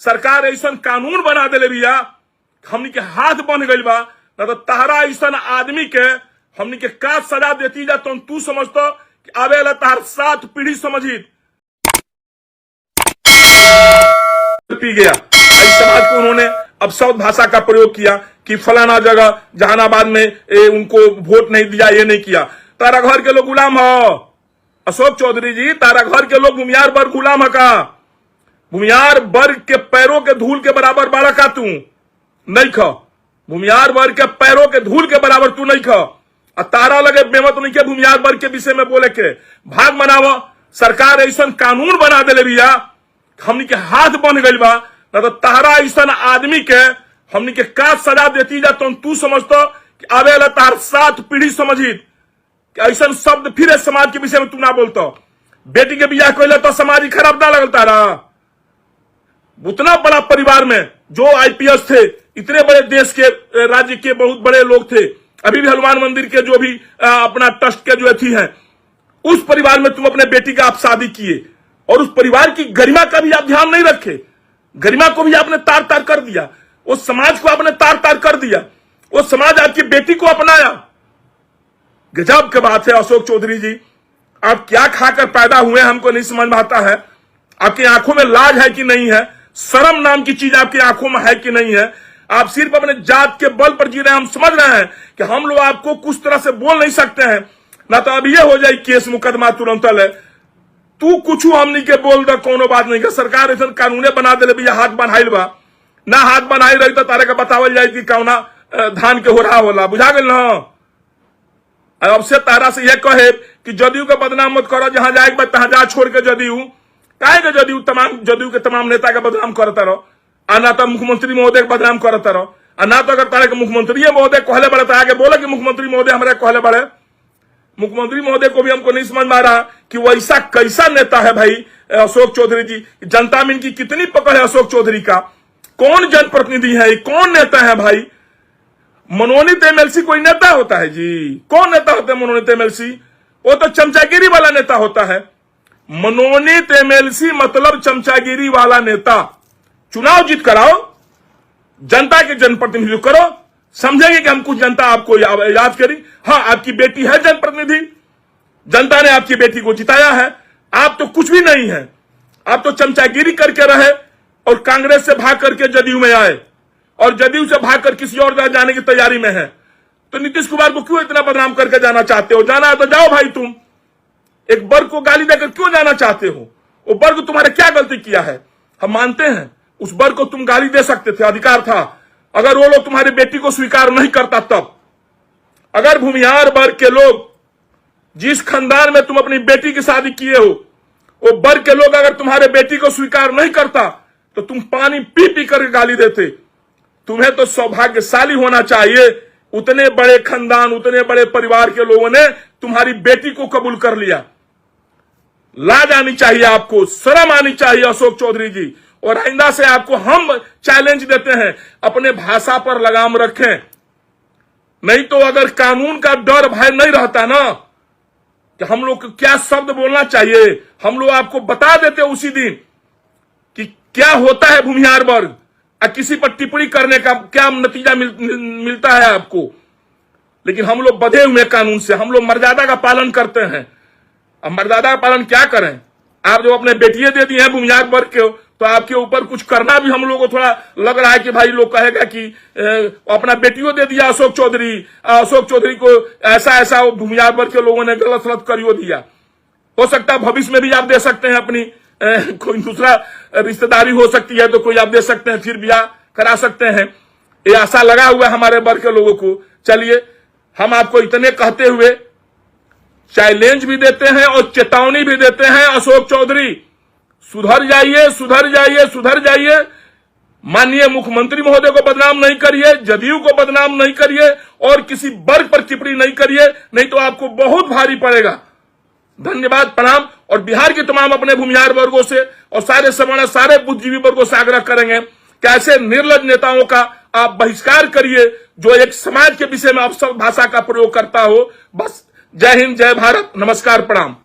सरकार ऐसा कानून बना देले बिया हमनी के हाथ बन गइल बा, ना तो तहरा ऐसा आदमी के हमनी के का सजा देती जा तो तू समझतो कि आवे वाला तहर 7 पीढ़ी समझी पी गया। इस समाज को उन्होंने अब शब्द भाषा का प्रयोग किया कि फलाना जगह जहानाबाद में उनको वोट नहीं दिया, ये नहीं किया। तारा घर के लोग गुलाम हो अशोक चौधरी जी, तारा घर के लोग भूमियार वर्ग गुलाम है का? भूमियार वर्ग के पैरों के धूल के बराबर बाड़ा का तू नहीं ख, भूमियार वर्ग के पैरों के धूल के बराबर तू नहीं ख। और तारा लगे बेमत नहीं के भूमियार वर्ग के विषय में बोले के भाग मनावा। सरकार ऐसा कानून बना देले बिया हमनी के हाथ बन गइल बा, ना तो तहरा ऐसा आदमी के हमनी के का सजा देती जा तो तू समझतो कि आवे वाला तहर 7 पीढ़ी समझी। ऐसा शब्द फिर समाज के विषय में तू ना बोलतो। बेटी के बियाह कइले तो समाज ही खराब ना लगता रहा। उतना बड़ा परिवार में जो आईपीएस थे, इतने बड़े देश के राज्य के बहुत बड़े लोग थे, अभी भी हनुमान मंदिर के जो भी अपना ट्रस्ट के जो थी हैं, उस परिवार में तुम अपने बेटी का आप शादी किए और उस परिवार की गरिमा का भी आप ध्यान नहीं रखे। गरिमा को भी आपने तार तार कर दिया, उस समाज को आपने तार तार कर दिया, वो समाज आपकी बेटी को अपनाया। गजब की बात है अशोक चौधरी जी, आप क्या खाकर पैदा हुए हमको नहीं समझ में आता है। आपकी आंखों में लाज है कि नहीं है? शर्म नाम की चीज आपकी आंखों में है कि नहीं है? आप सिर्फ अपने जात के बल पर जी रहे हैं। हम समझ रहे हैं कि हम लोग आपको कुछ तरह से बोल नहीं सकते हैं, ना तो अब ये हो जाए केस मुकदमा तुरंत है। तू कुछ हमनी के बोल दे, कोनो बात नहीं। सरकार ऐसा कानूने बना दे भैया हाथ बनाइल बा, ना हाथ बनाई रही तो तारे का बतावल जाए कि कौना धान के हो रहा होला। बुझा गल ना? अब से तारा से यह कहे कि जदयू का बदनाम मत करो, जहां जाएगा तहां जा छोड़ के जदयू काहे के जदयू के तमाम नेता का बदनाम करता रहो, आ ना तो मुख्यमंत्री महोदय का बदनाम करता रहो, आ ना तो अगर तारे के मुख्यमंत्री महोदय कहले बड़े तो आगे बोले कि मुख्यमंत्री महोदय हमारे कहले बड़े। मुख्यमंत्री महोदय को भी हमको नहीं समझ में आ रहा कि वो ऐसा कैसा नेता है भाई अशोक चौधरी जी। जनता में इनकी कितनी पकड़ है अशोक चौधरी का? कौन जनप्रतिनिधि है, कौन नेता है भाई? मनोनीत एमएलसी कोई नेता होता है जी? कौन नेता होता है मनोनीत एमएलसी? वो तो चमचागिरी वाला नेता होता है। मनोनीत एमएलसी मतलब चमचागिरी वाला नेता। चुनाव जीत कराओ, जनता के जनप्रतिनिधित्व करो, समझेंगे कि हम कुछ जनता आपको याद करी। हाँ, आपकी बेटी है जनप्रतिनिधि, जनता ने आपकी बेटी को जिताया है। आप तो कुछ भी नहीं है, आप तो चमचागिरी करके रहे और कांग्रेस से भाग करके जदयू में आए और जदयू से भाग कर किसी और जगह जाने की तैयारी में है। तो नीतीश कुमार को क्यों इतना बदनाम करके जाना चाहते हो? जाना है तो जाओ भाई। तुम एक वर्ग को गाली देकर क्यों जाना चाहते हो? वो वर्ग तुम्हारे क्या गलती किया है? हम मानते हैं उस वर्ग को तुम गाली दे सकते थे, अधिकार था। अगर वो लोग तुम्हारी बेटी को स्वीकार नहीं करता तब, अगर भूमिहार वर्ग के लोग जिस खानदान में तुम अपनी बेटी की शादी किए हो, वो वर्ग के लोग अगर तुम्हारे बेटी को स्वीकार नहीं करता तो तुम पानी पी पी कर गाली देते। तुम्हें तो सौभाग्यशाली होना चाहिए, उतने बड़े खानदान, उतने बड़े परिवार के लोगों ने तुम्हारी बेटी को कबूल कर लिया। लाज आनी चाहिए आपको, शर्म आनी चाहिए अशोक चौधरी जी। और आइंदा से आपको हम चैलेंज देते हैं, अपने भाषा पर लगाम रखें। नहीं तो अगर कानून का डर भय नहीं रहता ना कि हम लोग को क्या शब्द बोलना चाहिए, हम लोग आपको बता देते उसी दिन कि क्या होता है भूमिहार वर्ग और किसी पर टिप्पणी करने का क्या नतीजा मिलता है आपको। लेकिन हम लोग बंधे हुए कानून से, हम लोग मर्यादा का पालन करते हैं। अब मर्यादा का पालन क्या करें? आप जो अपने बेटियां दे दी हैं भूमिहार वर्ग के, तो आपके ऊपर कुछ करना भी हम लोग को थोड़ा लग रहा है कि भाई लोग कहेगा कि अपना बेटियों दे दिया अशोक चौधरी को ऐसा भूमिहार वर्ग के लोगों ने गलत सलत करियो दिया। हो सकता है भविष्य में भी आप दे सकते हैं, अपनी कोई दूसरा रिश्तेदारी हो सकती है तो कोई आप दे सकते हैं, फिर ब्याह करा सकते हैं। ये आशा लगा हुआ है हमारे वर्ग के लोगों को। चलिए, हम आपको इतने कहते हुए चैलेंज भी देते हैं और चेतावनी भी देते हैं, अशोक चौधरी सुधर जाइए, सुधर जाइए, सुधर जाइए। माननीय मुख्यमंत्री महोदय को बदनाम नहीं करिए, जदयू को बदनाम नहीं करिए और किसी वर्ग पर टिप्पणी नहीं करिए, नहीं तो आपको बहुत भारी पड़ेगा। धन्यवाद, प्रणाम। और बिहार के तमाम अपने भूमिहार वर्गों से और सारे सवर्ण, सारे बुद्धिजीवी वर्गों से आग्रह करेंगे कि ऐसे निर्लज नेताओं का आप बहिष्कार करिए जो एक समाज के विषय में अपशब्द भाषा का प्रयोग करता हो। बस, जय हिंद, जय भारत, नमस्कार, प्रणाम।